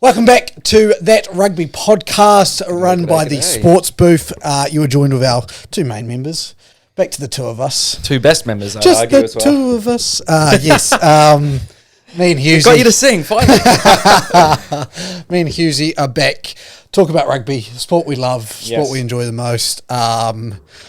Welcome back to That Rugby podcast run by the Sports Booth. You were joined with our two main members. Back to the two of us. Two best members, I Just argue the as well. two of us. Yes. Me and Hughesy. Got you to sing, finally. Me and Hughesy are back. Talk about rugby, sport we love, sport Yes. we enjoy the most.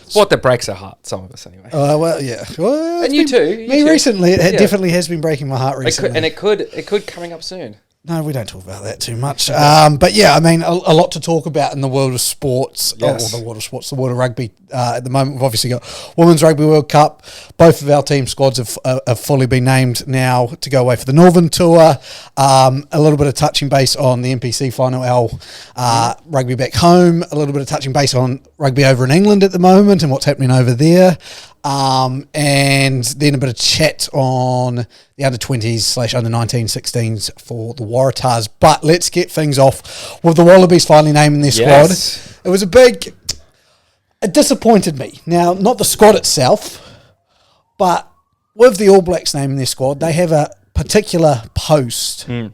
Sport that breaks our heart, some of us anyway. Well, yeah. Well, And you too. Me recently, it definitely has been breaking my heart recently. It could coming up soon. No, we don't talk about that too much. But yeah, I mean, a lot to talk about in the world of sports, Yes. or the world of sports, the world of rugby. At the moment, we've obviously got Women's Rugby World Cup. Both of our team squads have fully been named now to go away for the Northern Tour. A little bit of touching base on the NPC final, our rugby back home. A little bit of touching base on rugby over in England at the moment and what's happening over there. And then a bit of chat on the under-20s / under-19 16s for the Waratahs. But let's get things off with the Wallabies finally naming their squad. It was it disappointed me. Now, not the squad itself, but with the All Blacks naming their squad, they have a particular post to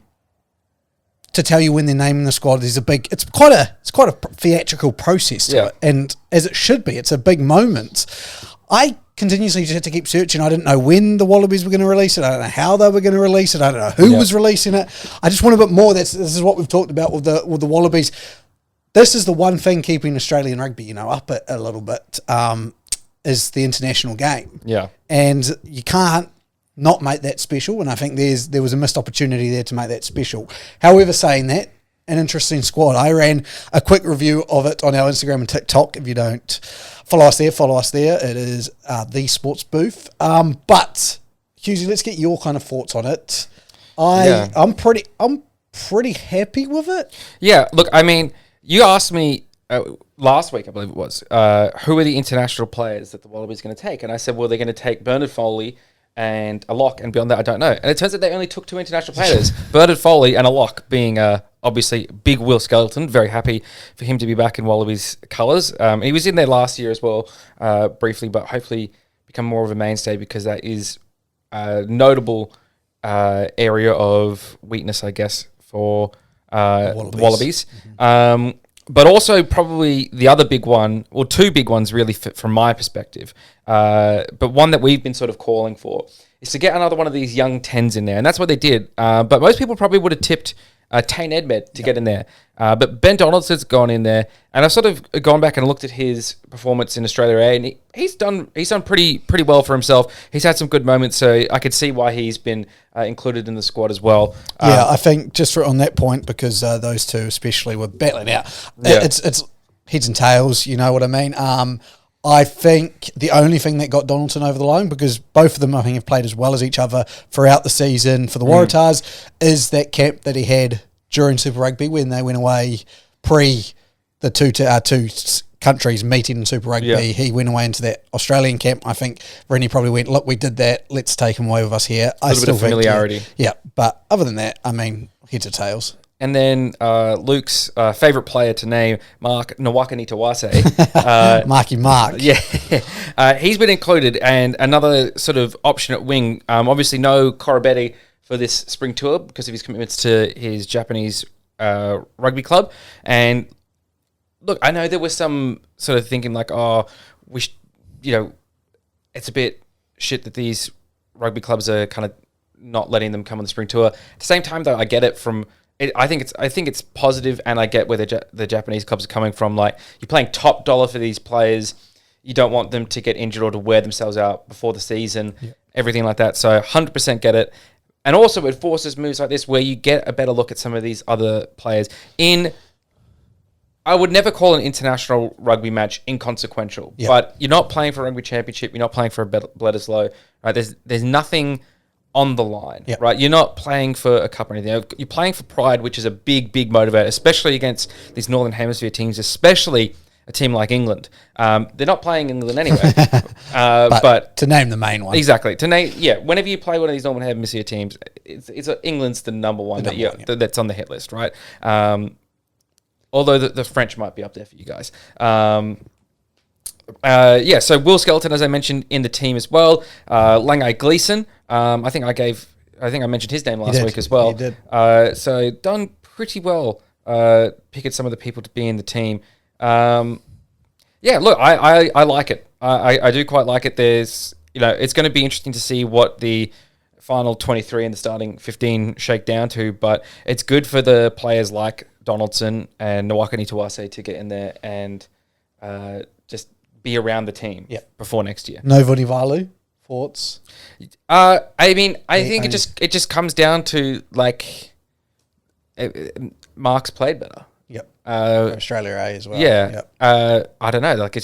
tell you when they're naming the squad. It's quite a theatrical process to it, and as it should be, it's a big moment. I continuously just had to keep searching. I didn't know when the Wallabies were going to release it. I don't know how they were going to release it. I don't know who was releasing it. I just want a bit more. This is what we've talked about with the Wallabies. This is the one thing keeping Australian rugby, up a little bit, is the international game. Yeah, and you can't not make that special. And I think there was a missed opportunity there to make that special. However, saying that, an interesting squad. I ran a quick review of it on our Instagram and TikTok. If you don't follow us there. It is the Sports Booth. But Hughesy, let's get your kind of thoughts on it. I'm pretty happy with it. Yeah, look, I mean, you asked me last week, I believe it was, who are the international players that the Wallabies are going to take? And I said, well, they're going to take Bernard Foley and a lock, and beyond that, I don't know. And it turns out they only took two international players, Bernard Foley and a lock, being obviously big Will Skelton. Very happy for him to be back in Wallabies colours. He was in there last year as well, briefly, but hopefully become more of a mainstay, because that is a notable area of weakness, I guess, for Wallabies. Mm-hmm. But also probably the other big one, or two big ones really from my perspective, but one that we've been sort of calling for, is to get another one of these young 10s in there. And that's what they did. But most people probably would have tipped Tane Edmed to get in there. But Ben Donaldson's gone in there. And I've sort of gone back and looked at his performance in Australia A, and he's done pretty well for himself. He's had some good moments, so I could see why he's been included in the squad as well. I think just on that point, because those two especially were battling out. It's heads and tails, you know what I mean? I think the only thing that got Donaldson over the line, because both of them, I think, have played as well as each other throughout the season for the Waratahs, is that camp that he had during Super Rugby when they went away the two countries meeting in Super Rugby. Yeah. He went away into that Australian camp. I think Rennie probably went, look, we did that, let's take him away with us here. A little bit of familiarity. But other than that, I mean, heads or tails. And then Luke's favourite player to name, Mark Nwakanitawase. Marky Mark. Yeah. He's been included, and another sort of option at wing. Obviously no Korobeti for this spring tour because of his commitments to his Japanese rugby club. And look, I know there was some sort of thinking like, it's a bit shit that these rugby clubs are kind of not letting them come on the spring tour. At the same time, though, I get it from... I think it's positive, and I get where the Japanese clubs are coming from. Like, you're paying top dollar for these players. You don't want them to get injured or to wear themselves out before the season, everything like that. So 100% get it. And also it forces moves like this where you get a better look at some of these other players. I would never call an international rugby match inconsequential, but you're not playing for a rugby championship. You're not playing for a Bledisloe. Right? There's nothing on the line, right? You're not playing for a cup or anything. You're playing for pride, which is a big motivator, especially against these Northern Hemisphere teams, especially a team like England. They're not playing England anyway. but to name the main one. Exactly. Whenever you play one of these Northern Hemisphere teams, England's the number one, that's on the hit list, right? Although the French might be up there for you guys. So Will Skelton, as I mentioned, in the team as well. Langai Gleeson. I think I mentioned his name last week as well. You did. So done pretty well pick at some of the people to be in the team. Look, I like it. I do quite like it. There's, it's going to be interesting to see what the final 23 and the starting 15 shake down to, but it's good for the players like Donaldson and Nawakani Tuase to get in there and just be around the team before next year. No Vunivalu, thoughts? I think it just comes down to like Mark's played better. Yep. Australia A as well. Yeah. Yep. I don't know. Like I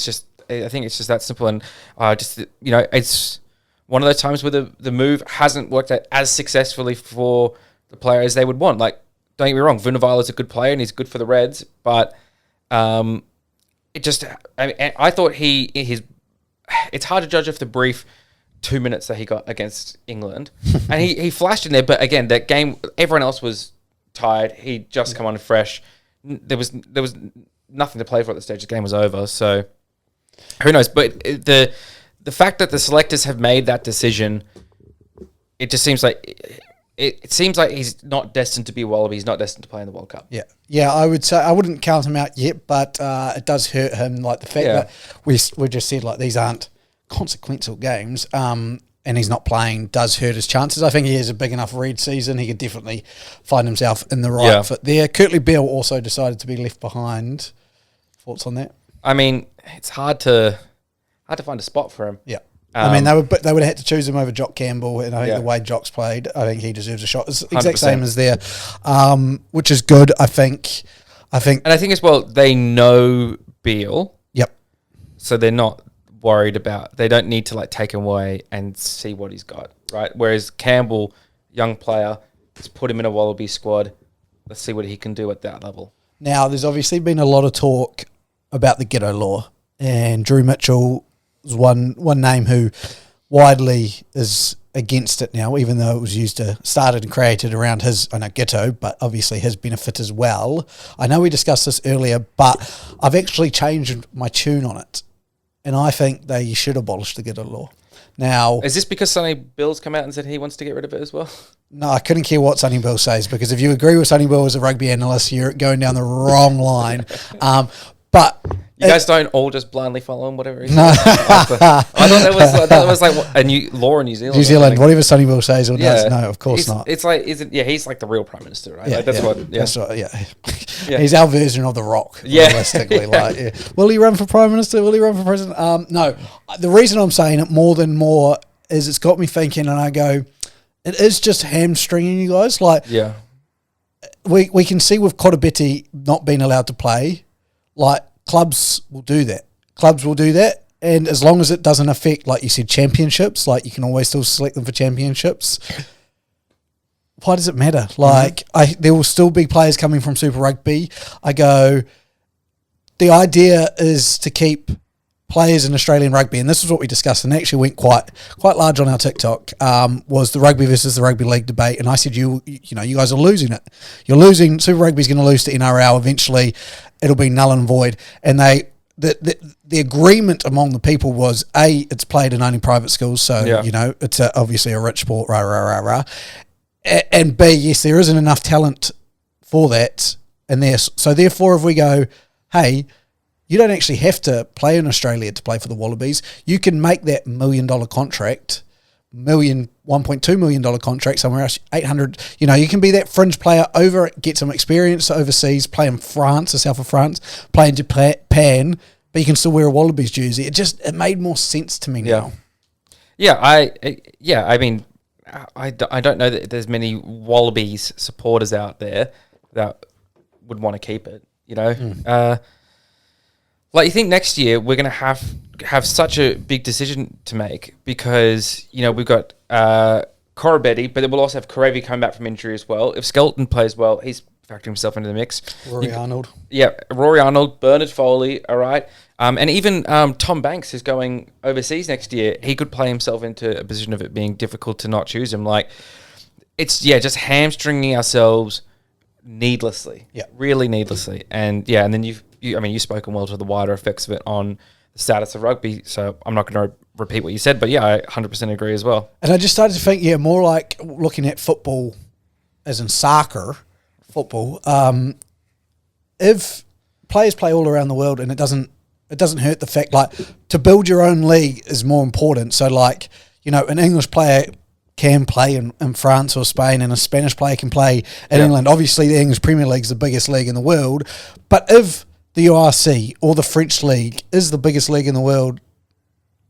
think it's just that simple, and it's one of those times where the move hasn't worked out as successfully for the player as they would want. Like, don't get me wrong, Vunivalu is a good player and he's good for the Reds, but I thought it's hard to judge off the brief 2 minutes that he got against England, and he flashed in there. But again, that game, everyone else was tired. He just come on fresh. There was nothing to play for at the stage. The game was over. So who knows? But the fact that the selectors have made that decision, it just seems like it seems like he's not destined to be a Wallaby. He's not destined to play in the World Cup. Yeah. I would say I wouldn't count him out yet, but it does hurt him. Like the fact that we just said like these aren't consequential games. And he's not playing does hurt his chances. I think he has a big enough read season. He could definitely find himself in the right fit there. Curtly Beale also decided to be left behind. Thoughts on that? I mean, it's hard to find a spot for him. Yeah. I mean, they would have had to choose him over Jock Campbell, and I think the way Jock's played, I think he deserves a shot. It's the exact 100%. Same as there, which is good, I think. And I think as well, they know Beale. Yep. So they're not worried about, they don't need to like take him away and see what he's got, right? Whereas Campbell, young player, let's put him in a Wallaby squad. Let's see what he can do at that level. Now, there's obviously been a lot of talk about the ghetto law, and Drew Mitchell is one name who widely is against it now, even though it was started and created around his, I know, ghetto, but obviously his benefit as well. I know we discussed this earlier, but I've actually changed my tune on it. And I think they should abolish the ghetto law. Now, is this because Sonny Bill's come out and said he wants to get rid of it as well? No, I couldn't care what Sonny Bill says, because if you agree with Sonny Bill as a rugby analyst, you're going down the wrong line. But you guys don't all just blindly follow him, whatever he says. No. I thought that was like a new law in New Zealand. New Zealand, whatever Sonny Bill says or does, no, of course not. It's like, he's like the real Prime Minister, right? That's right, yeah. He's our version of The Rock, realistically. Will he run for Prime Minister? Will he run for President? No. The reason I'm saying it more is it's got me thinking, and I go, it is just hamstringing you guys. Like, we can see with Korobeti not being allowed to play, like, clubs will do that. And as long as it doesn't affect, like you said, championships, like you can always still select them for championships, why does it matter? Like, there will still be players coming from Super Rugby. I go, the idea is to keep players in Australian rugby, and this is what we discussed, and actually went quite large on our TikTok, was the rugby versus the rugby league debate. And I said, you guys are losing it. You're losing. Super Rugby's going to lose to NRL eventually. It'll be null and void. And the agreement among the people was, A, it's played in only private schools, so it's obviously a rich sport, and B, yes, there isn't enough talent for that, and so therefore, if we go, hey, you don't actually have to play in Australia to play for the Wallabies. You can make that $1 million contract, $1.2 million contract somewhere else, 800. You can be that fringe player over, get some experience overseas, play in France, the south of France, play in Japan, but you can still wear a Wallabies jersey. It made more sense to me now. I mean, I don't know that there's many Wallabies supporters out there that would want to keep it. Like, you think next year we're going to have such a big decision to make, because, we've got Korobeti, but then we'll also have Karevi coming back from injury as well. If Skelton plays well, he's factoring himself into the mix. Rory Arnold. Yeah, Rory Arnold, Bernard Foley, all right. And even Tom Banks is going overseas next year. He could play himself into a position of it being difficult to not choose him. Like, it's, just hamstringing ourselves needlessly. Yeah. Really needlessly. And, and then you've spoken well to the wider effects of it on the status of rugby, so I'm not going to repeat what you said, but I 100% agree as well. And I just started to think, more like looking at football as in soccer football. If players play all around the world and it doesn't hurt the fact, like, to build your own league is more important. So, like, an English player can play in France or Spain, and a Spanish player can play in England. Obviously, the English Premier League is the biggest league in the world, but if the URC or the French league is the biggest league in the world,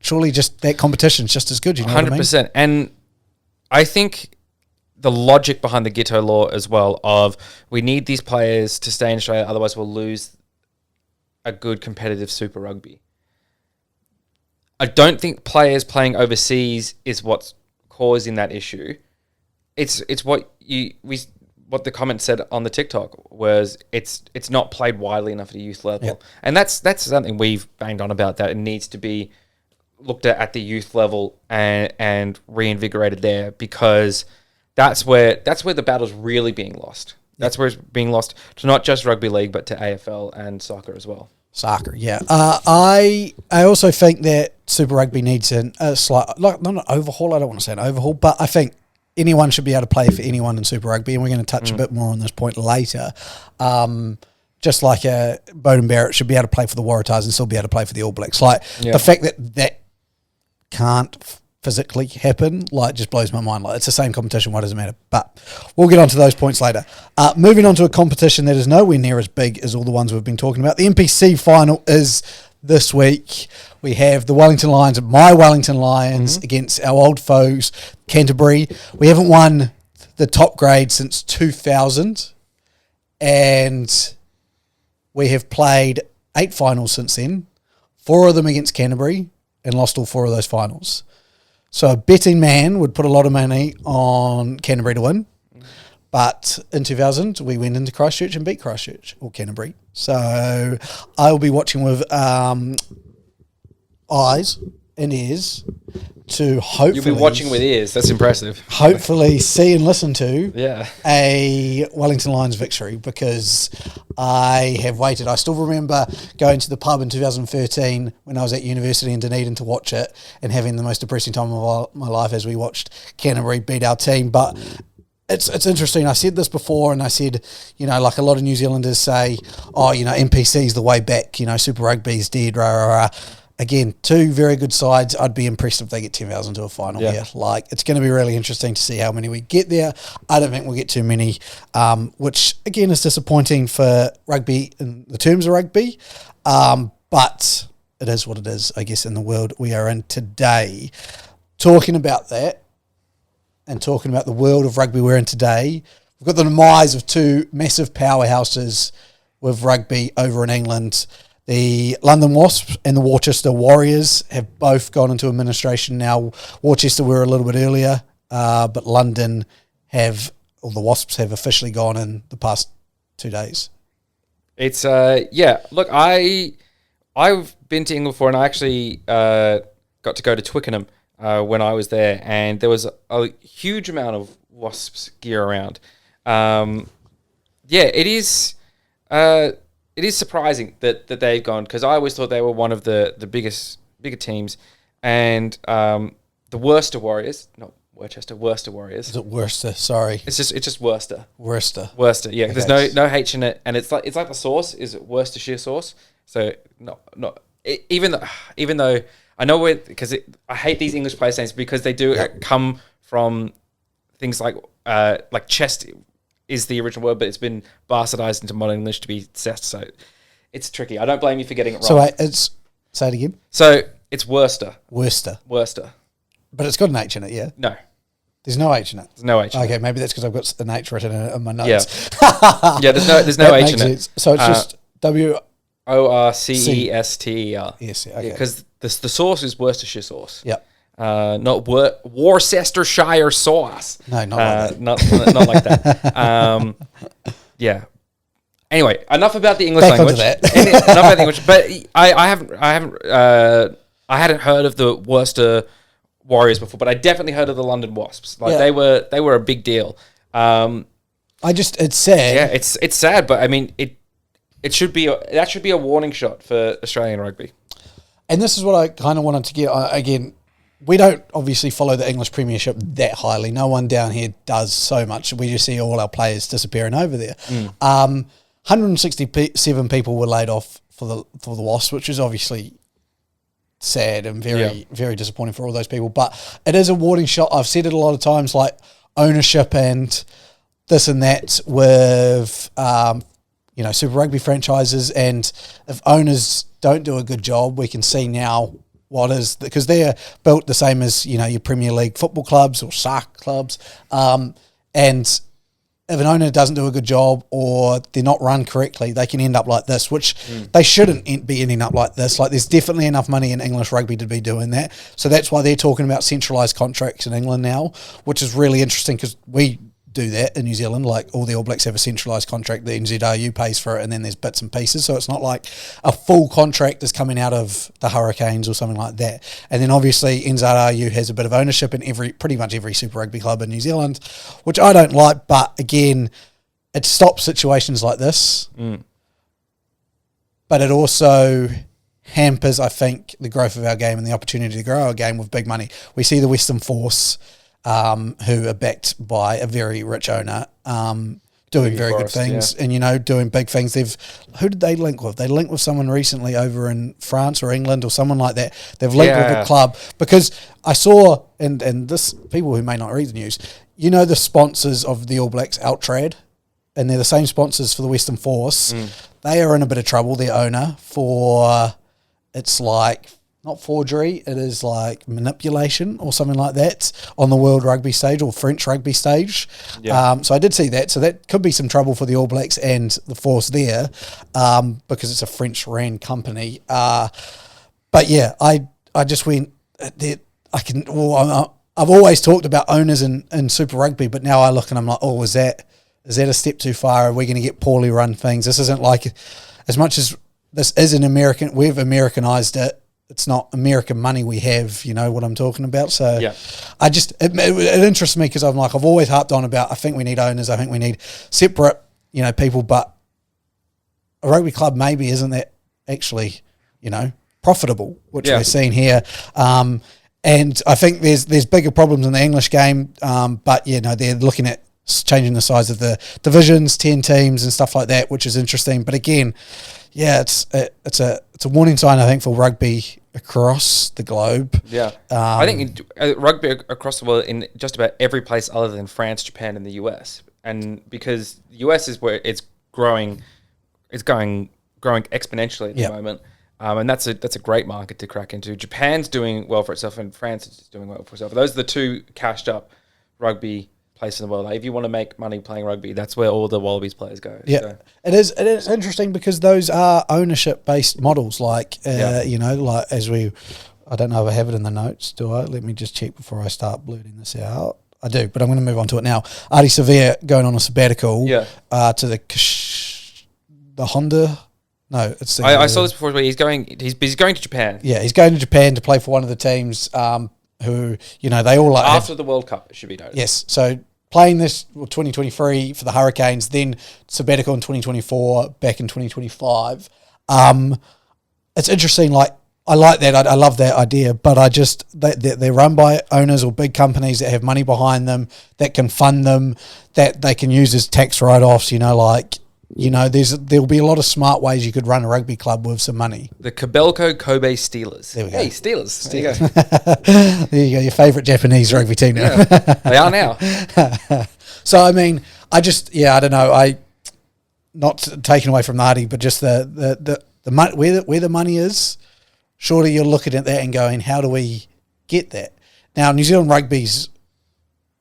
surely just that competition is just as good. You know 100%. What I mean? And I think the logic behind the Ghetto law as well of we need these players to stay in Australia, otherwise we'll lose a good competitive Super Rugby. I don't think players playing overseas is what's causing that issue. It's what the comment said on the TikTok was it's not played widely enough at a youth level, and that's something we've banged on about, that it needs to be looked at the youth level and reinvigorated there, because that's where the battle's really being lost. That's where it's being lost to not just rugby league, but to AFL and soccer as well. Soccer, yeah. I also think that Super Rugby needs a slight, not an overhaul. I don't want to say an overhaul, but I think anyone should be able to play for anyone in Super Rugby, and we're going to touch a bit more on this point later. Just like Bowden Barrett should be able to play for the Waratahs and still be able to play for the All Blacks. Like, the fact that can't physically happen, like, just blows my mind. Like, it's the same competition, why does it matter? But we'll get on to those points later. Moving on to a competition that is nowhere near as big as all the ones we've been talking about. The NPC final is this week. We have the Wellington Lions, my Wellington Lions, against our old foes, Canterbury. We haven't won the top grade since 2000, and we have played 8 finals since then, 4 of them against Canterbury, and lost all 4 of those finals. So a betting man would put a lot of money on Canterbury to win. But in 2000, we went into Christchurch and beat Christchurch, or Canterbury. So I will be watching with eyes and ears to hopefully... You'll be watching with ears. That's impressive. Hopefully see and listen to a Wellington Lions victory, because I have waited. I still remember going to the pub in 2013 when I was at university in Dunedin to watch it and having the most depressing time of my life as we watched Canterbury beat our team. But it's interesting. I said this before, and I said, like a lot of New Zealanders say, NPC is the way back, Super Rugby is dead, rah, rah, rah. Again, 2 very good sides. I'd be impressed if they get 10,000 to a final here. Like, it's going to be really interesting to see how many we get there. I don't think we'll get too many, which, again, is disappointing for rugby in the terms of rugby. But it is what it is, I guess, in the world we are in today. Talking about that and talking about the world of rugby we're in today, we've got the demise of 2 massive powerhouses with rugby over in England. The London Wasps and the Worcester Warriors have both gone into administration now. Worcester were a little bit earlier, but London the Wasps have officially gone in the past 2 days. It's, look, I've been to England before, and I actually got to go to Twickenham when I was there, and there was a huge amount of Wasps gear around. It is surprising that they've gone, because I always thought they were one of the bigger teams, and the Worcester Warriors, not Worcester Warriors. Is it Worcester? Sorry, it's just Worcester. Worcester, yeah. Okay. There's no H in it, and it's like the sauce is Worcestershire sauce. So even though I know I hate these English place names, because they do come from things like chest is the original word, but it's been bastardized into modern English to be cest. So it's tricky. I don't blame you for getting it wrong. So wait, say it again. So it's Worcester. Worcester. But it's got an H in it, yeah? No. There's no H in it? There's no H in it. Okay, maybe that's because I've got an H written in my notes. Yeah, there's no H in it. So it's just Worcester. Yes, okay. Because the sauce is Worcestershire sauce. Yep. Not Worcestershire sauce. No, not like that. Not like that. Yeah. Anyway, enough about the English language. Enough about the English. But I hadn't heard of the Worcester Warriors before, but I definitely heard of the London Wasps. They were a big deal. It's sad. Yeah, it's sad, but I mean that should be a warning shot for Australian rugby. And this is what I kind of wanted to get again. we don't obviously follow the English Premiership that highly. No one down here does so much. We just see all our players disappearing over there. 167 people were laid off for the Wasps, which is obviously sad and very disappointing for all those people. But it is a warning shot. I've said it a lot of times, like ownership and this and that with Super Rugby franchises, and if owners don't do a good job, we can see now what is, because they're built the same as your Premier League football clubs or soccer clubs, and if an owner doesn't do a good job or they're not run correctly, they can end up like this, which they shouldn't be ending up like this. Like, there's definitely enough money in English rugby to be doing that. So that's why they're talking about centralised contracts in England now, which is really interesting because we do that in New Zealand. Like, all the All Blacks have a centralised contract, the NZRU pays for it, and then there's bits and pieces. So it's not like a full contract is coming out of the Hurricanes or something like that. And then obviously NZRU has a bit of ownership in pretty much every Super Rugby club in New Zealand, which I don't like, but again, it stops situations like this. But it also hampers, I think, the growth of our game and the opportunity to grow our game with big money. We see the Western Force, who are backed by a very rich owner, doing very good things, and doing big things. Who did they link with? They linked with someone recently over in France or England or someone like that. They've linked with a club, because I saw, and this, people who may not read the news, the sponsors of the All Blacks, Altrad, and they're the same sponsors for the Western Force. They are in a bit of trouble, their owner, for, it's like, not forgery, it is like manipulation or something like that on the World Rugby stage or French rugby stage. So I did see that. So that could be some trouble for the All Blacks and the Force there, because it's a French-ran company. But yeah, I just went, I've always talked about owners in Super Rugby, but now I look and I'm like, oh, is that a step too far? Are we going to get poorly run things? This isn't like, as much as this is an American, we've Americanized it. It's not American money we have, you know what I'm talking about. So it interests me, because I'm like, I've always harped on about, I think we need owners, I think we need separate, people, but a rugby club maybe isn't that actually, profitable, which we're seeing here. And I think there's bigger problems in the English game, but they're looking at changing the size of the divisions, 10 teams and stuff like that, which is interesting. But again, it's a warning sign, I think, for rugby across the globe. I think rugby across the world, in just about every place other than France, Japan, and the US, and because the US is where it's growing exponentially at the moment, and that's a great market to crack into. Japan's doing well for itself, and France is doing well for itself. Those are the two cashed up rugby place in the world. Like, if you want to make money playing rugby, that's where all the Wallabies players go. So. It is interesting, because those are ownership based models, like like I don't know if I have it in the notes, do I? Let me just check before I start blurting this out. I do, but I'm going to move on to it now. Ardie Savea going on a sabbatical to the Honda. No, it's I saw this before, where he's going to Japan. Yeah, he's going to Japan to play for one of the teams who, they all like after the World Cup, it should be noted. Yes, so playing this 2023 for the Hurricanes, then sabbatical in 2024, back in 2025. It's interesting. Like, I like that. I love that idea, but they're run by owners or big companies that have money behind them, that can fund them, that they can use as tax write-offs. There'll be a lot of smart ways you could run a rugby club with some money. The Kobelco Kobe Steelers. There we go. Hey, Steelers. There you go. There you go. Your favourite Japanese rugby team now. Yeah, they are now. So, I mean, I don't know. Not taken away from Ardie, but just the where the money is, surely you're looking at that and going, how do we get that? Now, New Zealand rugby's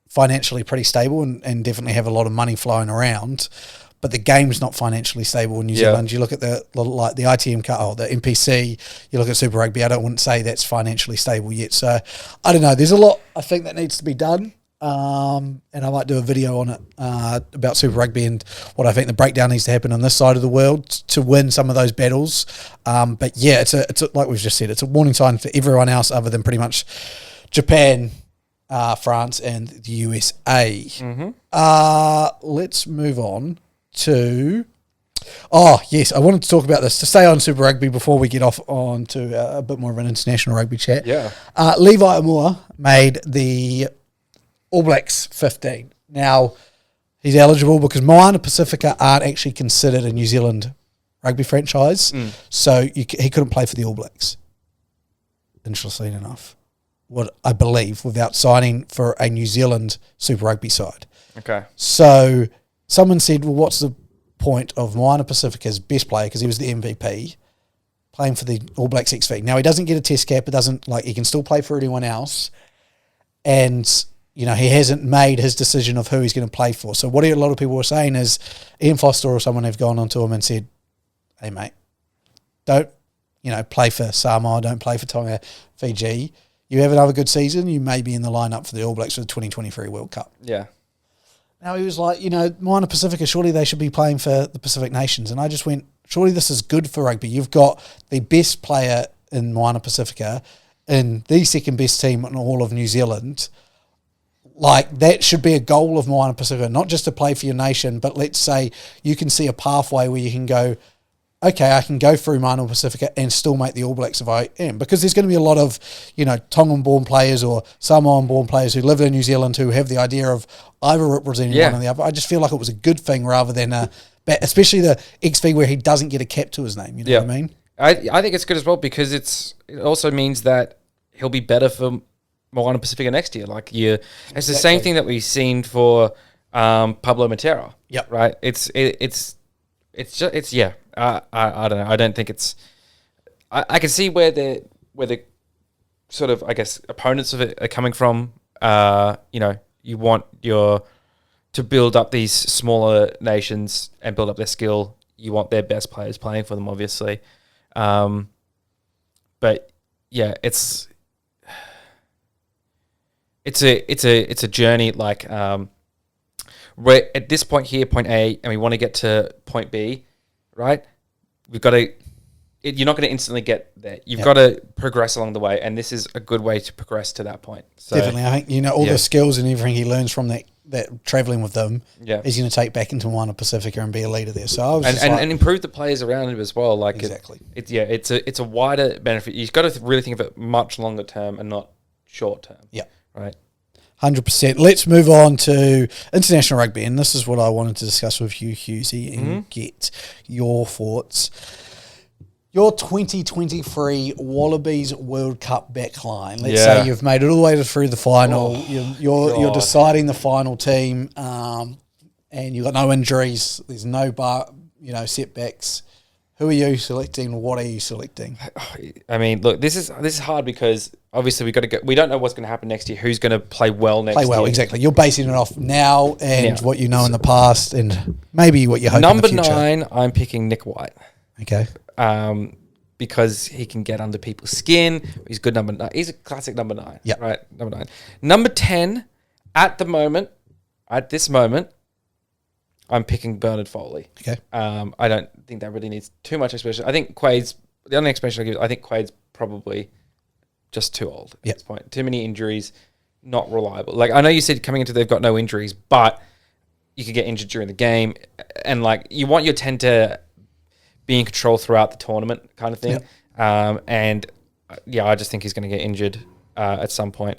financially pretty stable and definitely have a lot of money flowing around. But the game's not financially stable in New Zealand. You look at the ITM cut, the NPC. You look at Super Rugby. I wouldn't say that's financially stable yet. So I don't know. There's a lot I think that needs to be done, and I might do a video on it about Super Rugby and what I think the breakdown needs to happen on this side of the world to win some of those battles. But yeah, it's a like we've just said, it's a warning sign for everyone else other than pretty much Japan, France, and the USA. Let's move on to Oh, yes. I wanted to talk about this. To stay on Super Rugby before we get off on to a bit more of an international rugby chat. Yeah. Levi Aumua made the All Blacks 15. Now, he's eligible because Moana Pacifica aren't actually considered a New Zealand rugby franchise. So he couldn't play for the All Blacks. Interesting enough. What I believe, without signing for a New Zealand Super Rugby side. Okay. So someone said, well, what's the point of Moana Pacifica's best player, because he was the MVP, playing for the All Blacks XV? Now, he doesn't get a test cap. It doesn't, like, he can still play for anyone else. And, you know, he hasn't made his decision of who he's going to play for. So what a lot of people were saying is Ian Foster or someone have gone onto him and said, hey, mate, don't, you know, play for Samoa, don't play for Tonga, Fiji. You have another good season, you may be in the lineup for the All Blacks for the 2023 World Cup. Yeah. Now he was like, you know, Moana Pacifica, surely they should be playing for the Pacific nations. And I just went, surely this is good for rugby. You've got the best player in Moana Pacifica and the second best team in all of New Zealand. Like, that should be a goal of Moana Pacifica, not just to play for your nation, but let's say you can see a pathway where you can go, okay, I can go through Moana Pacifica and still make the All Blacks if I am. Because there's going to be a lot of, you know, Tongan-born players or Samoan-born players who live in New Zealand who have the idea of either representing one or the other. I just feel like it was a good thing rather than especially the XV where he doesn't get a cap to his name. You know what I mean? I think it's good as well because it also means that he'll be better for Moana Pacifica next year. Like, it's the same thing that we've seen for Pablo Matera. Yep. Right. It's I don't know. I don't think it's. I can see where the sort of, I guess, opponents of it are coming from. You know, you want to build up these smaller nations and build up their skill. You want their best players playing for them, obviously. But yeah, it's a journey. Like, we're at this point here, point A, and we want to get to point B. Right, we've got to. You're not going to instantly get there. You've got to progress along the way, and this is a good way to progress to that point. So, definitely, I think, you know, all the skills and everything he learns from that traveling with them, he's going to take back into Moana Pacifica and be a leader there. So I was and improve the players around him as well. Like, exactly, it's a wider benefit. You've got to really think of it much longer term and not short term. Yeah, right. 100%. Let's move on to international rugby, and this is what I wanted to discuss with you, Hughesy, and get your thoughts. Your 2023 Wallabies World Cup backline. Let's say you've made it all the way through the final. You're deciding the final team, and you've got no injuries. There's no setbacks. Who are you selecting? What are you selecting? I mean, look, this is hard because obviously we don't know what's going to happen next year. Who's going to play well next year? Play well, exactly. You're basing it off now and what you know in the past and maybe what you hope in the future. Number 9, I'm picking Nick White. Okay. Because he can get under people's skin. He's good number 9. He's a classic number 9. Yeah. Right, number 9. Number 10, at this moment, I'm picking Bernard Foley. Okay. I don't think that really needs too much explanation. I think the only explanation I give, I think Quade's probably just too old at this point. Too many injuries, not reliable. Like, I know you said coming into they've got no injuries, but you could get injured during the game. And, like, you want your 10 to be in control throughout the tournament kind of thing. Yep. I just think he's going to get injured at some point.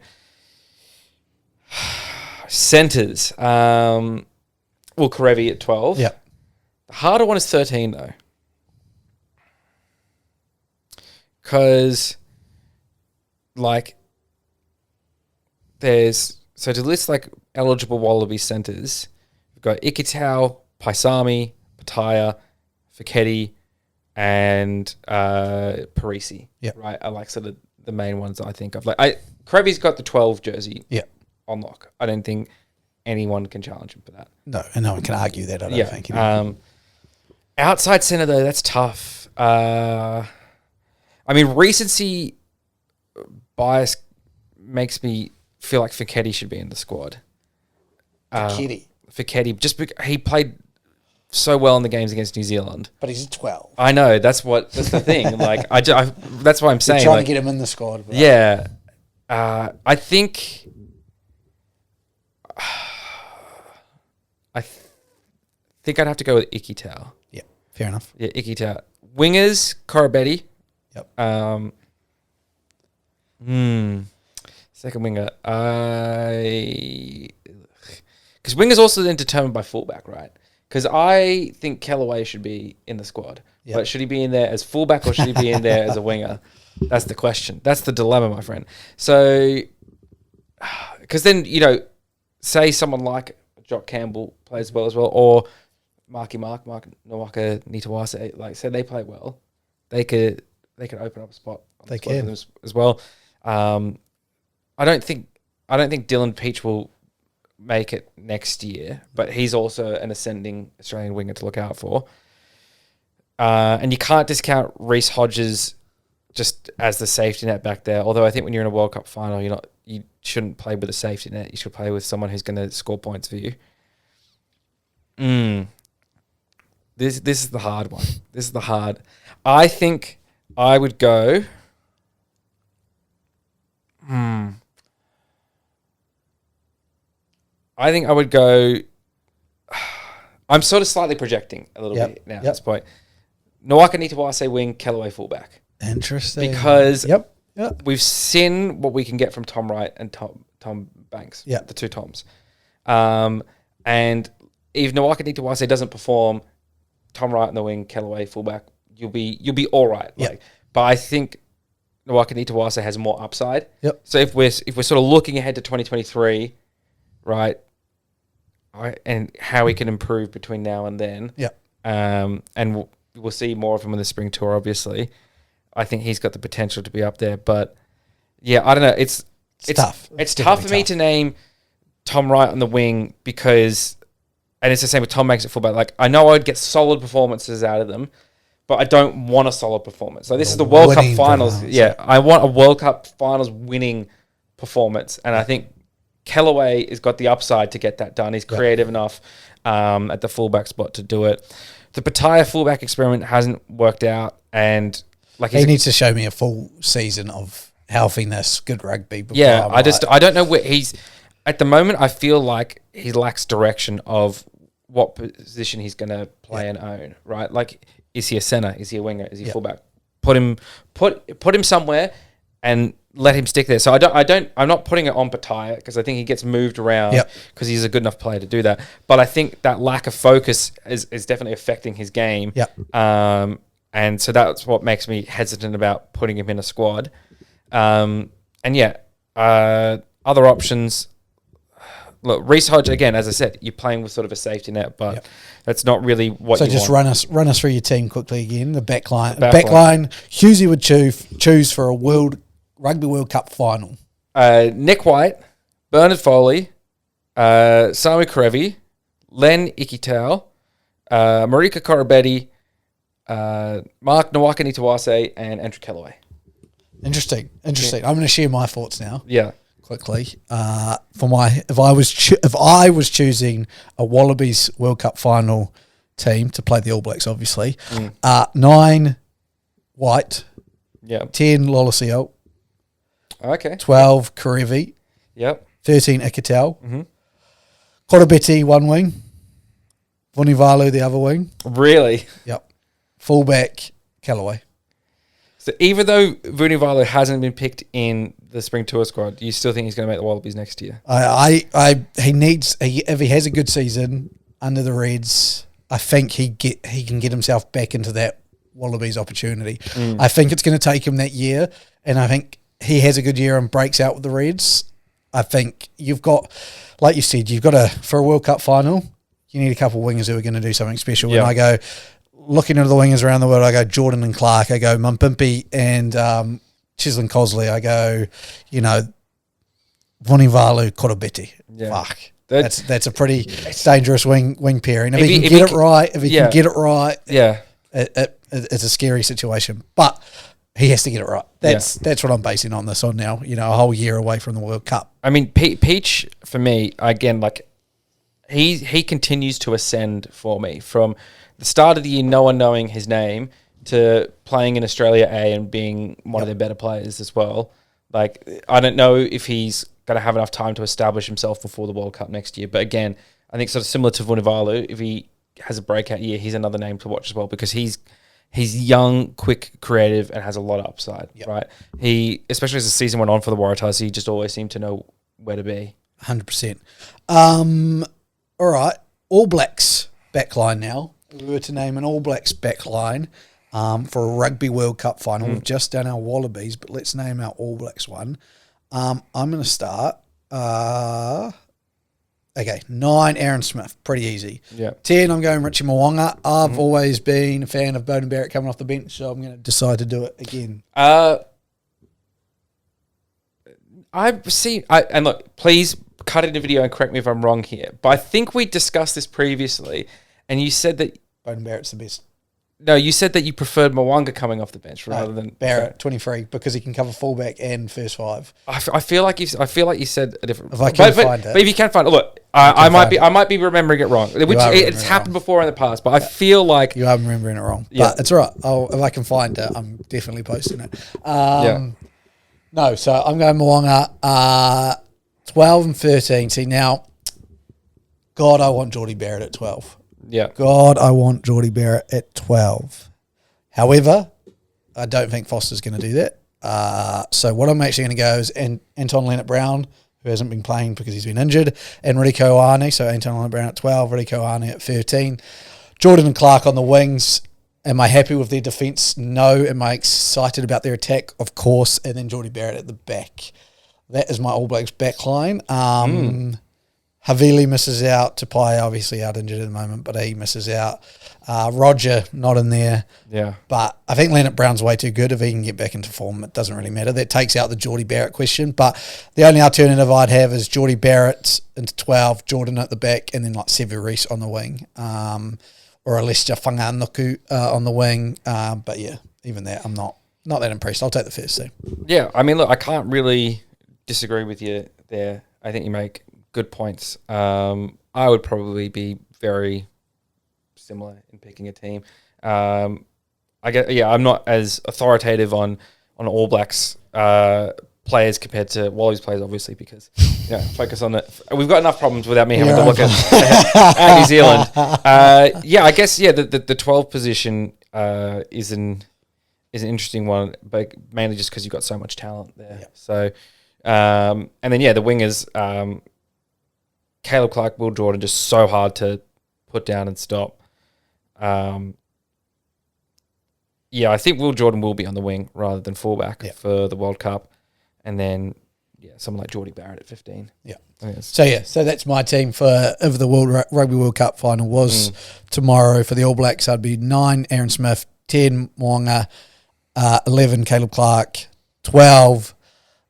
Centres. Karevi at 12. Yeah. The harder one is 13, though. Because, like, to list, like, eligible Wallaby centres, we've got Ikitau, Paisami, Pataya, Fiketti, and Parisi. Yeah. Right? I like sort of the main ones I think of. Like, Karevi's got the 12 jersey on lock. I don't think anyone can challenge him for that. No, and no one can argue that, I don't think. Outside centre, though, that's tough. I mean, recency bias makes me feel like Fiketti should be in the squad. Fiketti, just because he played so well in the games against New Zealand. But he's 12. I know, that's the thing. Like, that's what I'm saying. You're trying to get him in the squad. Yeah. I think... I think I'd have to go with Ikitau. Yeah. Fair enough. Yeah, Ikitau. Wingers, Corabetti. Yep. Second winger. Because wingers also then determined by fullback, right? Because I think Kellaway should be in the squad. Yep. But should he be in there as fullback or should he be in there as a winger? That's the question. That's the dilemma, my friend. So, because then, say someone like Jock Campbell plays well as well, or Mark Nawaka Nitawase, like, say they play well, they could open up a spot on the squad for them as well. I don't think Dylan Peach will make it next year, but he's also an ascending Australian winger to look out for. And you can't discount Reece Hodges just as the safety net back there. Although I think when you're in a World Cup final, you shouldn't play with a safety net. You should play with someone who's going to score points for you. This is the hard one. This is the hard. I think I would go. I think I would go. I'm sort of slightly projecting a little bit now at this point. Nawaka Nitawase wing, Kellaway fullback. Interesting. Because Yep. we've seen what we can get from Tom Wright and Tom Banks. Yeah. The two Toms. And if Nawaka Nitawase doesn't perform, Tom Wright in the wing, Kellaway fullback, you'll be all right. Yep. But I think Nawaka Nitawase has more upside. Yep. So if we're sort of looking ahead to 2023, right, and how he can improve between now and then. Yep. And we'll see more of him on the spring tour, obviously. I think he's got the potential to be up there. But, yeah, I don't know. It's tough. It's tough for me to name Tom Wright on the wing because, and it's the same with Tom Banks at fullback. Like, I know I'd get solid performances out of them, but I don't want a solid performance. Like, this is the World Cup finals. Yeah, I want a World Cup finals winning performance. And I think Kellaway has got the upside to get that done. He's creative enough at the fullback spot to do it. The Pattaya fullback experiment hasn't worked out, and he needs to show me a full season of healthiness, good rugby. Yeah, I don't know where he's at the moment. I feel like he lacks direction of what position he's going to play and own. Right, like is he a centre? Is he a winger? Is he fullback? Put him somewhere and let him stick there. So I'm not putting it on Pattaya because I think he gets moved around because he's a good enough player to do that. But I think that lack of focus is definitely affecting his game. And so that's what makes me hesitant about putting him in a squad. Other options. Look, Reece Hodge, again, as I said, you're playing with sort of a safety net, but that's not really what you want. So just run us through your team quickly again. The backline. Hughesy would choose for a Rugby World Cup final. Nick White, Bernard Foley, Sami Karevi, Len Ikitau, Marika Corabetti, Mark Nawaka Nitawase, and Andrew Kellaway. Interesting. I'm going to share my thoughts now. Yeah. Quickly, if I was choosing a Wallabies World Cup final team to play the All Blacks, obviously, 9 White, 10 Lolosio, 12 Karevi, 13 Ikitau, Corabetti one wing, Vunivalu the other wing. Really? Yep. Fullback Kellaway. So even though Vunivalu hasn't been picked in the spring tour squad, you still think he's going to make the Wallabies next year? If he has a good season under the Reds, I think he can get himself back into that Wallabies opportunity. I think it's going to take him that year, and I think he has a good year and breaks out with the Reds. I think you've got, like you said, for a World Cup final, you need a couple of wingers who are going to do something special. Yeah. And I go, looking into the wingers around the world, I go Jordan and Clark, I go Mumpimpi and Chislin Cosley, I go, Vunivalu, Corabetti. Yeah. Fuck. That's a pretty dangerous wing pairing. If he can get it right, it's a scary situation. But he has to get it right. That's what I'm basing on this on now, a whole year away from the World Cup. I mean, Peach, for me, again, like, he continues to ascend for me from the start of the year, no one knowing his name, to playing in Australia A and being one of their better players as well. Like, I don't know if he's going to have enough time to establish himself before the World Cup next year. But again, I think sort of similar to Vunivalu, if he has a breakout year, he's another name to watch as well because he's young, quick, creative, and has a lot of upside. Yep. Right? He, especially as the season went on for the Waratahs, he just always seemed to know where to be. 100%. All right, All Blacks backline now. If we were to name an All Blacks backline for a Rugby World Cup final. We've just done our Wallabies, but let's name our All Blacks one. I'm going to start. 9, Aaron Smith. Pretty easy. Yeah. 10, I'm going Richie Mo'unga. I've always been a fan of Beauden Barrett coming off the bench, so I'm going to decide to do it again. And look, please cut it in the video and correct me if I'm wrong here, but I think we discussed this previously, and you said that Beauden Barrett's the best. No, you said that you preferred Mo'unga coming off the bench rather than Barrett, 23, because he can cover fullback and first 5. I feel like you said a different. If I can find it, but if you can find it, look, I might be remembering it wrong, which it's happened before in the past. But I feel like you are remembering it wrong. Yeah. But it's all right. If I can find it, I'm definitely posting it. No, so I'm going Mo'unga, 12 and 13. See now, God, I want Jordie Barrett at 12. Yeah. God, I want Jordie Barrett at 12. However, I don't think Foster's going to do that. So what I'm actually going to go is Anton Leonard-Brown, who hasn't been playing because he's been injured, and Rieko Ioane. So Anton Leonard-Brown at 12, Rieko Ioane at 13. Jordan and Clark on the wings. Am I happy with their defence? No. Am I excited about their attack? Of course. And then Jordie Barrett at the back. That is my All Blacks back line. Havili misses out. Tupai obviously out injured at the moment, but he misses out. Roger not in there. Yeah. But I think Leonard-Brown's way too good. If he can get back into form, it doesn't really matter. That takes out the Jordie Barrett question. But the only alternative I'd have is Jordie Barrett into 12, Jordan at the back, and then like Savea Reece on the wing. Or a Lester Whanganuku on the wing. But yeah, even that, I'm not that impressed. I'll take the first team. Yeah, I mean, look, I can't really disagree with you there. I think you make good points. I would probably be very similar in picking a team. I'm not as authoritative on All Blacks players compared to Wallabies players, obviously, because focus on it. We've got enough problems without me having to look at New Zealand. I guess the 12 position is an interesting one, but mainly just because you've got so much talent there. Yep. So, and then the wingers. Caleb Clark, Will Jordan, just so hard to put down and stop. I think Will Jordan will be on the wing rather than fullback for the World Cup. And then, someone like Jordie Barrett at 15. Yeah. So that's my team for if the Rugby World Cup final was tomorrow for the All Blacks. I'd be 9, Aaron Smith, 10, Mo'unga, 11, Caleb Clark, 12,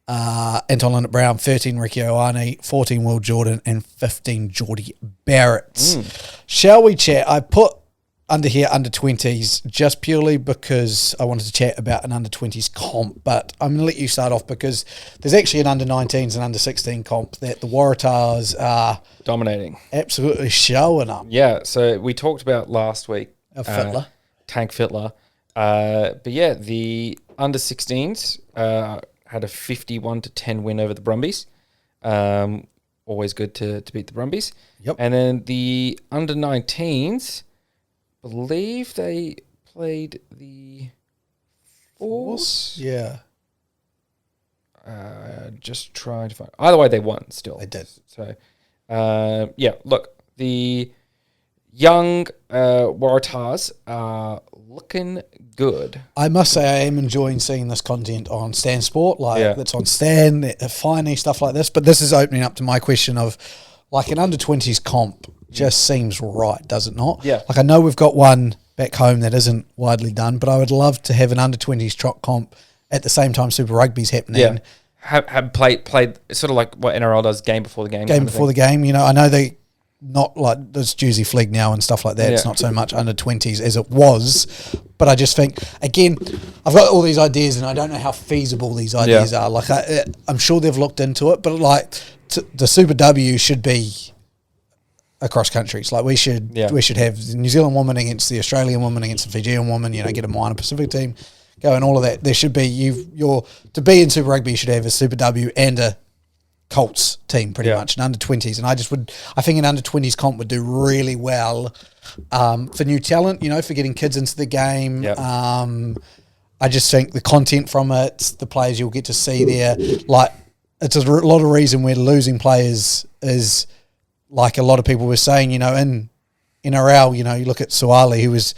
Anton Leonard-Brown, 13, Rieko Ioane, 14, Will Jordan, and 15, Jordie Barrett. Shall we chat? I put under here under 20s just purely because I wanted to chat about an under 20s comp, but I'm going to let you start off because there's actually an under 19s and under 16 comp that the Waratahs are dominating, absolutely showing up. Yeah, so we talked about last week, Fittler. Tank Fittler, but the under 16s had a 51-10 win over the Brumbies. Always good to beat the Brumbies. Yep. And then the under 19s, believe they played the Force. Yeah. Just trying to find. Either way, they won still. They did. So, look, the young Waratahs are looking good. I must say I am enjoying seeing this content on Stan Sport, that's on Stan, they're finding stuff like this, but this is opening up to my question of, like, an under-20s comp just seems right, does it not? Yeah. Like, I know we've got one back home that isn't widely done, but I would love to have an under-20s trot comp at the same time Super Rugby's happening. Yeah. Have played sort of like what NRL does, game before the game. Game before the game, I know they... Not like this Jersey Fleeg now and stuff like that. Yeah. It's not so much under 20s as it was. But I just think, again, I've got all these ideas and I don't know how feasible these ideas are. Like, I'm sure they've looked into it, but like the Super W should be across countries. Like we should have the New Zealand woman against the Australian woman against the Fijian woman, get a minor Pacific team go and all of that. There should be, to be in Super Rugby, you should have a Super W and a Colts team pretty much, an under-20s. And I think an under-20s comp would do really well for new talent, for getting kids into the game. Yep. I just think the content from it, the players you'll get to see there, like it's a lot of reason we're losing players is like a lot of people were saying, in NRL, you look at Suwali, who was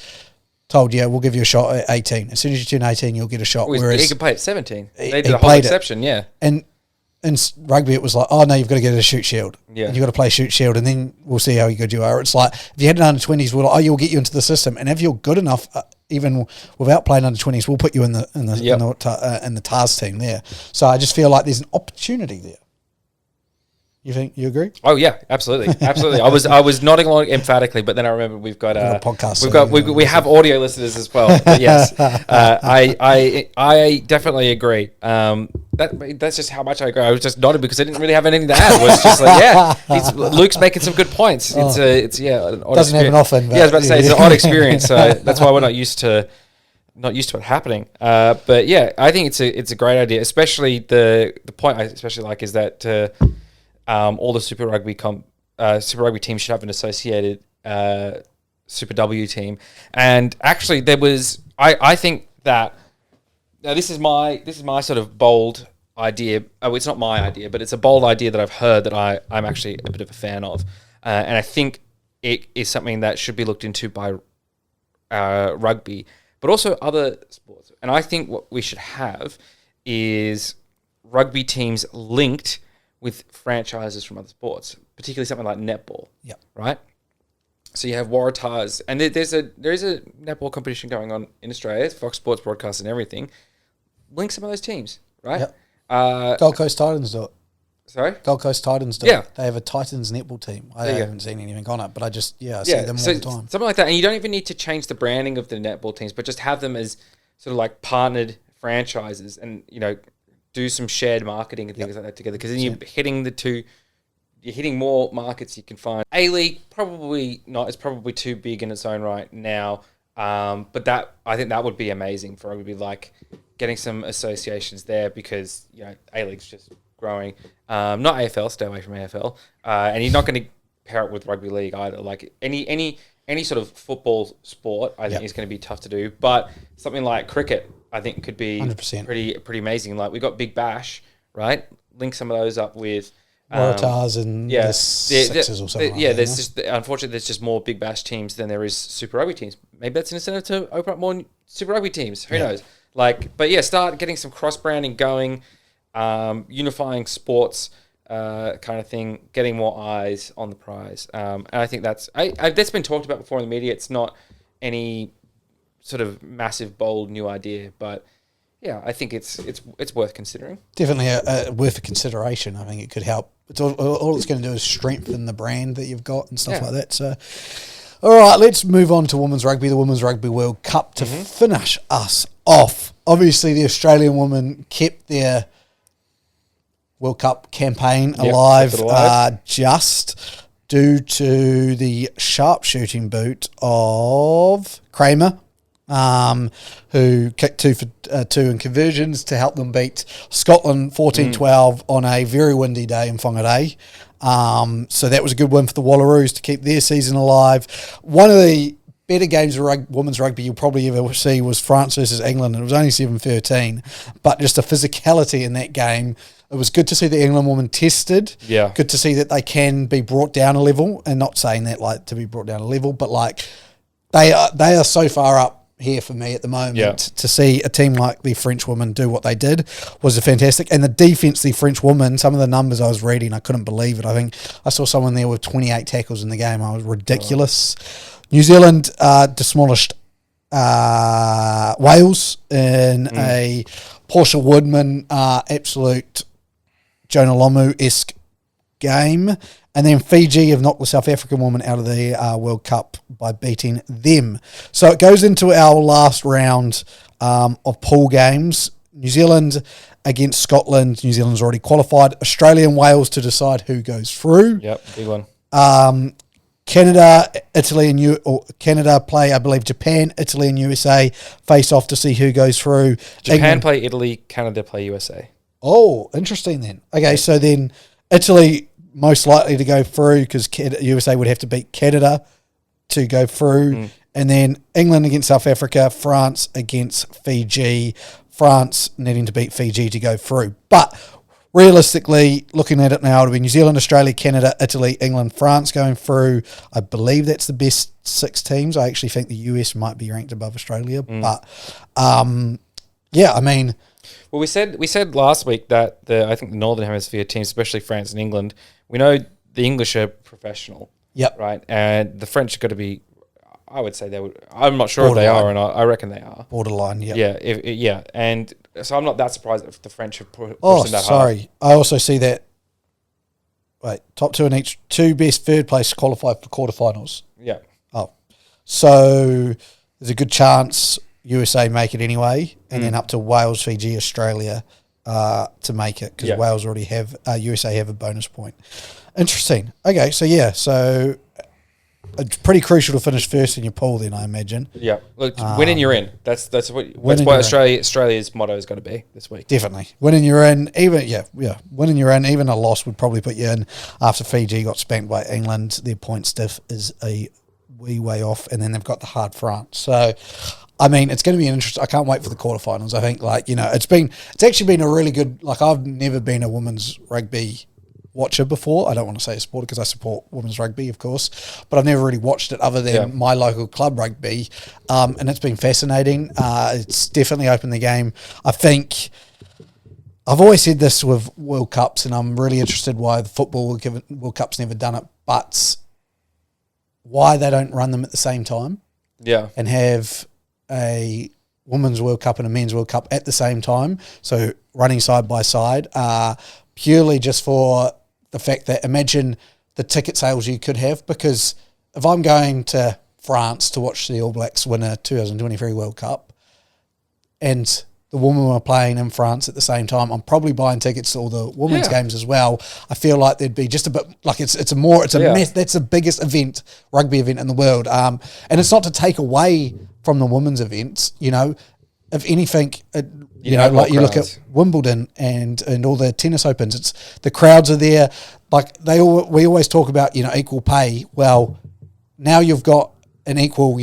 told, we'll give you a shot at 18. As soon as you turn 18, you'll get a shot. Whereas he could play at 17. They did he a whole played exception, And in rugby, it was like, oh, no, you've got to get a shoot shield. Yeah. You've got to play shoot shield, and then we'll see how good you are. It's like, if you had an under-20s, we're like, you'll get you into the system. And if you're good enough, even without playing under-20s, we'll put you in the TARS team there. So I just feel like there's an opportunity there. You agree? Oh yeah, absolutely. I was nodding along emphatically, but then I remember we've got a podcast. We have audio listeners as well. But yes, I definitely agree. That's just how much I agree. I was just nodding because I didn't really have anything to add. It was just like, Luke's making some good points. It's an odd doesn't happen often. But I was about to say it's an odd experience, so that's why we're not used to it happening. But yeah, I think it's a great idea, especially the point I especially like is that. All the Super Rugby teams should have an associated Super W team, and actually there was I think that now this is my sort of bold idea. Oh, it's not my idea, but it's a bold idea that I've heard that I'm actually a bit of a fan of, and I think it is something that should be looked into by rugby, but also other sports. And I think what we should have is rugby teams linked with franchises from other sports, particularly something like netball. Yeah. Right. So you have Waratahs, and there is a netball competition going on in Australia. Fox Sports broadcast and everything. Link some of those teams, right? Yep. Gold Coast Titans do it. Sorry? Gold Coast Titans do it. They have a Titans netball team. I haven't seen anything on it, but I just, I see them all the time. Something like that. And you don't even need to change the branding of the netball teams, but just have them as sort of like partnered franchises and, do some shared marketing and things like that together. Because then you're hitting more markets you can find. A-League, probably not. It's probably too big in its own right now. But I think that would be amazing for rugby, like getting some associations there because, A-League's just growing. Not AFL, stay away from AFL. And you're not going to pair it with rugby league either. Like any sort of football sport, I think is going to be tough to do. But something like cricket, I think could be 100%. pretty amazing. Like we got Big Bash, right? Link some of those up with Waratahs and the Sixers or something. Unfortunately, there's just more Big Bash teams than there is Super Rugby teams. Maybe that's an incentive to open up more Super Rugby teams. Who knows? Start getting some cross branding going, unifying sports kind of thing, getting more eyes on the prize. And I think that's been talked about before in the media. It's not any sort of massive, bold new idea, but yeah, I think it's worth considering. Definitely worth a consideration. I think it could help. It's all it's going to do is strengthen the brand that you've got and stuff like that. So, all right, let's move on to women's rugby, the Women's Rugby World Cup to finish us off. Obviously, the Australian women kept their World Cup campaign alive, just due to the sharpshooting boot of Kramer. Who kicked 2 for 2 in conversions to help them beat Scotland 14-12 on a very windy day in Whangarei. So that was a good win for the Wallaroos to keep their season alive. One of the better games of women's rugby you'll probably ever see was France versus England, and it was only 7-13, but just the physicality in that game. It was good to see the England women tested. Yeah. Good to see that they can be brought down a level, and not saying that like to be brought down a level, but like they are so far up here for me at the moment. To see a team like the French women do what they did was fantastic. And the defense, the French women, some of the numbers I was reading, I couldn't believe it. I think I saw someone there with 28 tackles in the game. I was ridiculous. New Zealand demolished Wales in a Portia Woodman absolute Jonah Lomu-esque game. And then Fiji have knocked the South African women out of the World Cup by beating them. So it goes into our last round of pool games. New Zealand against Scotland. New Zealand's already qualified. Australia and Wales to decide who goes through. Yep, big one. Canada, Italy, and Canada play, I believe, Japan, Italy, and USA face off to see who goes through. Japan play Italy, Canada play USA. Oh, interesting then. Okay, so then Italy most likely to go through because USA would have to beat Canada to go through. And then England against South Africa, France against Fiji, France needing to beat Fiji to go through. But realistically, looking at it now, it'll be New Zealand, Australia, Canada, Italy, England, France going through. I believe that's the best 6 teams. I actually think the US might be ranked above Australia. But, yeah, I mean... Well, we said last week that I think the Northern Hemisphere teams, especially France and England, we know the English are professional. Yep. Right? And the French are going to be... I would say they would. I'm not sure if they are or not. I reckon they are. Borderline, yeah. Yeah, and so I'm not that surprised if the French have pushed them that hard. Sorry. I also see that, top 2 in each, 2 best third place qualify for quarterfinals. Yeah. Oh. So there's a good chance USA make it anyway, and then up to Wales, Fiji, Australia to make it, because Wales already have, USA have a bonus point. Interesting. Okay, so it's pretty crucial to finish first in your pool, then, I imagine. Yeah, look, winning you're in. That's what Australia's motto has got to be this week. Definitely, winning you're in. Winning you're in. Even a loss would probably put you in. After Fiji got spanked by England, their point diff is a wee way off, and then they've got the hard France. So, I mean, it's going to be an interesting. I can't wait for the quarterfinals. I think, it's actually been a really good. I've never been a women's rugby watcher before. I don't want to say a supporter because I support women's rugby, of course, but I've never really watched it other than my local club rugby, and it's been fascinating. It's definitely opened the game. I think I've always said this with World Cups, and I'm really interested why the football World Cup's never done it, but why they don't run them at the same time, and have a Women's World Cup and a Men's World Cup at the same time, so running side by side, purely just for the fact that imagine the ticket sales you could have, because if I'm going to France to watch the All Blacks win a 2023 World Cup and the women are playing in France at the same time, I'm probably buying tickets to all the women's games as well. I feel like there'd be just a bit it's a mess. That's the biggest rugby event in the world. And it's not to take away from the women's events, if anything, you look at Wimbledon and all the tennis opens, it's the crowds are there. We always talk about, equal pay. Well, now you've got an equal,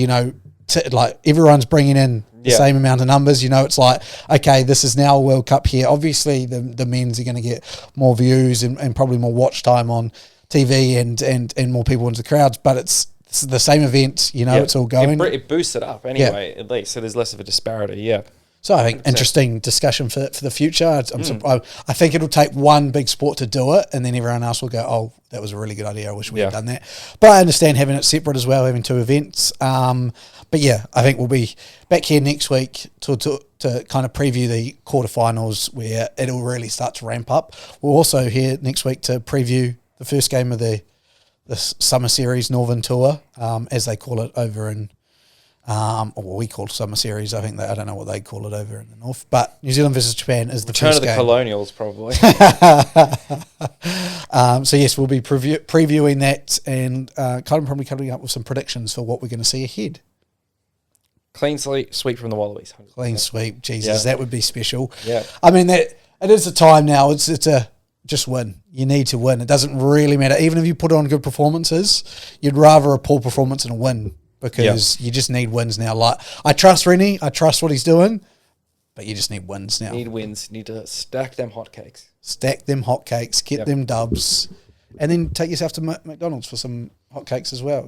everyone's bringing in the same amount of numbers. It's like, okay, this is now a World Cup here. Obviously, the men's are going to get more views and probably more watch time on TV and more people into the crowds, but it's the same event, it's all going. It boosts it up anyway, at least, so there's less of a disparity, So I think 100%. Interesting discussion for the future. I think it'll take one big sport to do it, and then everyone else will go, oh, that was a really good idea. I wish we had done that. But I understand having it separate as well, having 2 events. But yeah, I think we'll be back here next week to kind of preview the quarterfinals where it'll really start to ramp up. We're also here next week to preview the first game of the Summer Series Northern Tour, as they call it over in... or we call it Summer Series. I think I don't know what they call it over in the north. But New Zealand versus Japan is the first game. Return of the Colonials, probably. So yes, we'll be previewing that and probably coming up with some predictions for what we're going to see ahead. Clean sweep from the Wallabies. 100%. Clean sweep, Jesus, that would be special. Yeah, I mean it is a time now. It's a just win. You need to win. It doesn't really matter. Even if you put on good performances, you'd rather a poor performance than a win. Because you just need wins now. I trust Rennie. I trust what he's doing. But you just need wins now. Need wins. Need to stack them hotcakes. Stack them hotcakes. Get them dubs. And then take yourself to McDonald's for some hotcakes as well,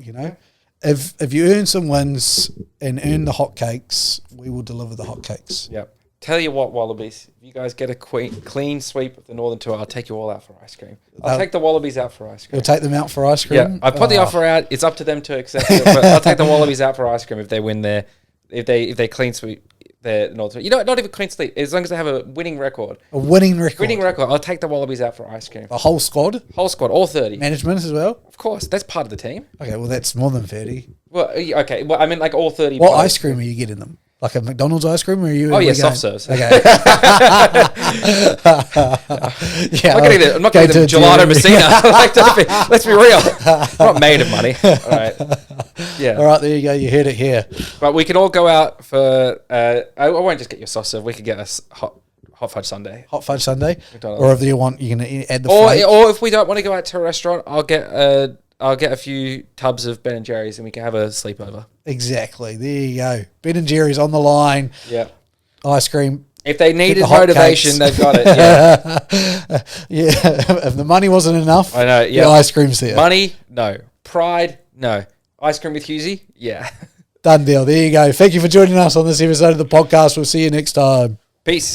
If you earn some wins and earn the hotcakes, we will deliver the hotcakes. Yep. Tell you what, Wallabies, if you guys get a clean sweep of the Northern Tour, I'll take you all out for ice cream. I'll take the Wallabies out for ice cream. You'll take them out for ice cream? Yeah, I put the offer out. It's up to them to accept it, but I'll take the Wallabies out for ice cream if they win if they clean sweep their Northern Tour. Not even clean sweep, as long as they have a winning record. A winning record? Winning record. I'll take the Wallabies out for ice cream. A whole squad? Whole squad, all 30. Management as well? Of course, that's part of the team. Okay, well, that's more than 30. Well, okay, well, I mean, all 30. What ice cream are you getting them? Like a McDonald's ice cream, or are you? Oh yeah, soft serves. Okay. I'm not going to do gelato Messina. Let's be real. I'm not made of money. All right. Yeah. All right. There you go. You heard it here. But we can all go out for. I won't just get you a soft serve. We could get us hot hot fudge sundae. Hot fudge sundae. McDonald's. Or if you want, you're going to add the Or flake. if we don't want to go out to a restaurant, I'll get a few tubs of Ben and Jerry's and we can have a sleepover. Exactly. There you go. Ben and Jerry's on the line. Yeah. Ice cream. If they needed the hot motivation, cakes. they've got it. Yeah. Yeah. If the money wasn't enough, I know. Yeah. the ice cream's there. Money, no. Pride, no. Ice cream with Husey, yeah. Done deal. There you go. Thank you for joining us on this episode of the podcast. We'll see you next time. Peace.